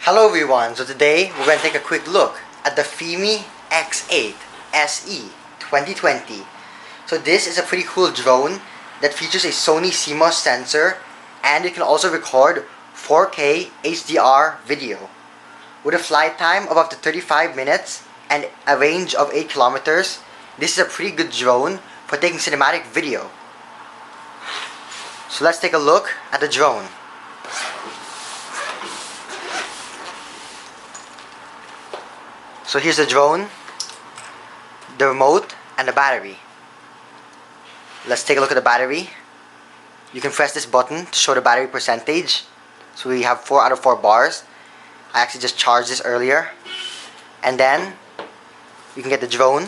Hello everyone, so today we're going to take a quick look at the FIMI X8 SE 2020. So this is a pretty cool drone that features a Sony CMOS sensor, and it can also record 4K HDR video. With a flight time of up to 35 minutes and a range of 8 kilometers, this is a pretty good drone for taking cinematic video. So let's take a look at the drone. So here's the drone, the remote, and the battery. Let's take a look at the battery. You can press this button to show the battery percentage. So we have 4 out of 4 bars. I actually just charged this earlier. And then you can get the drone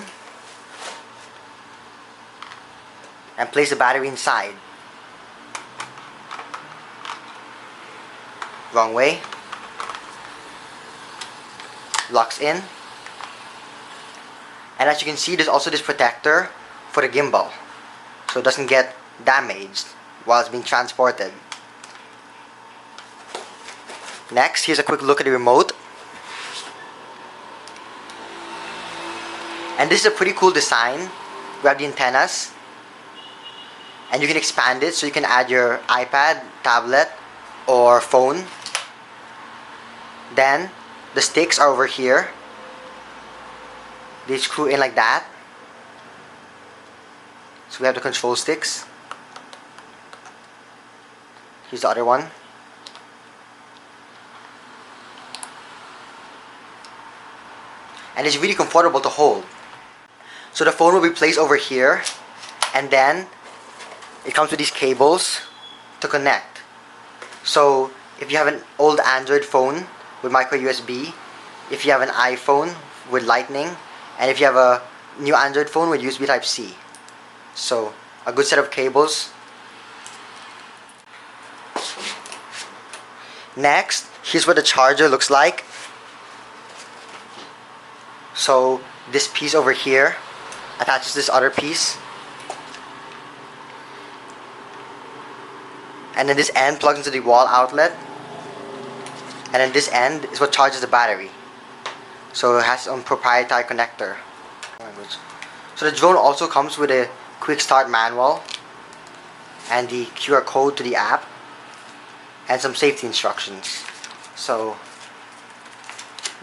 and place the battery inside. Wrong way. Locks in. And as you can see, there's also this protector for the gimbal, so it doesn't get damaged while it's being transported. Next, here's a quick look at the remote. And this is a pretty cool design. We have the antennas, and you can expand it so you can add your iPad, tablet, or phone. Then the sticks are over here. They screw in like that. So we have the control sticks. Here's the other one. And it's really comfortable to hold. So the phone will be placed over here, and then it comes with these cables to connect. So if you have an old Android phone with micro USB, if you have an iPhone with Lightning, and if you have a new Android phone with USB Type-C. So a good set of cables. Next, here's what the charger looks like. So this piece over here attaches this other piece, and then this end plugs into the wall outlet, and then this end is what charges the battery. So it has its own proprietary connector. So the drone also comes with a quick start manual and the QR code to the app and some safety instructions. So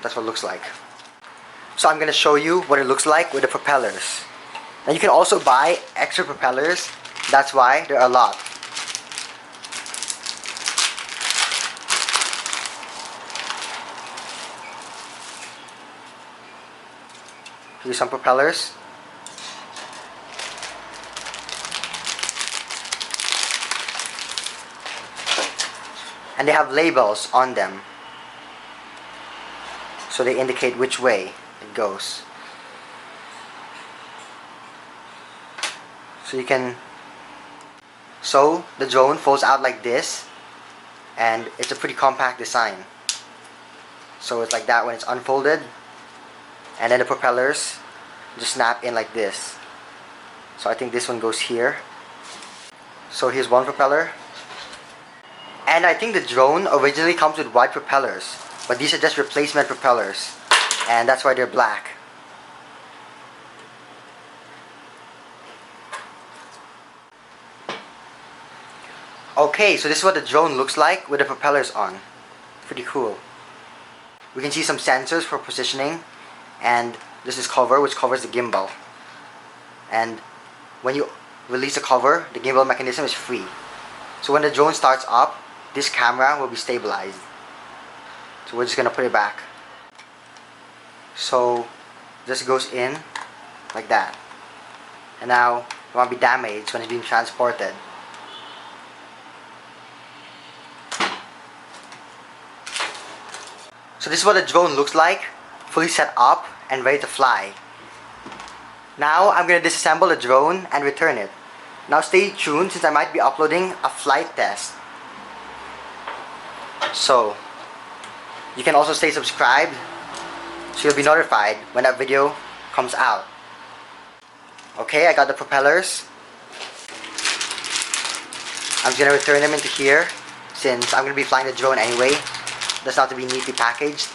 that's what it looks like. So I'm going to show you what it looks like with the propellers. Now you can also buy extra propellers. That's why there are a lot. Here's some propellers. And they have labels on them, so they indicate which way it goes. So the drone folds out like this, and it's a pretty compact design. So it's like that when it's unfolded. And then the propellers just snap in like this. So I think this one goes here. So here's one propeller. And I think the drone originally comes with white propellers, but these are just replacement propellers, and that's why they're black. Okay, so this is what the drone looks like with the propellers on. Pretty cool. We can see some sensors for positioning, and this is cover which covers the gimbal. And when you release the cover, the gimbal mechanism is free. So when the drone starts up, this camera will be stabilized. So we're just gonna put it back. So this goes in like that. And now it won't be damaged when it's being transported. So this is what the drone looks like, fully set up and ready to fly. Now I'm going to disassemble the drone and return it. Now stay tuned, since I might be uploading a flight test. So you can also stay subscribed so you'll be notified when that video comes out. Okay, I got the propellers. I'm just going to return them into here since I'm going to be flying the drone anyway. Does not have to be neatly packaged.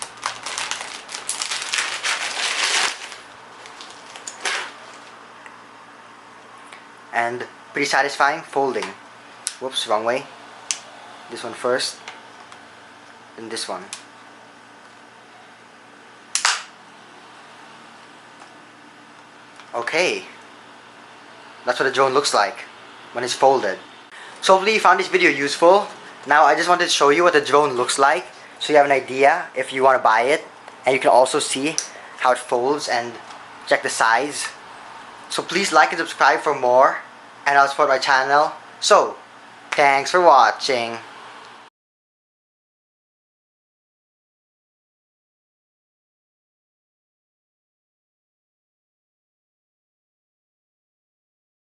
And pretty satisfying folding. Whoops, wrong way. This one first, then this one. Okay, that's what a drone looks like when it's folded. So hopefully you found this video useful. Now I just wanted to show you what the drone looks like, so you have an idea if you want to buy it, and you can also see how it folds and check the size. So please like and subscribe for more, and I'll support my channel. So thanks for watching.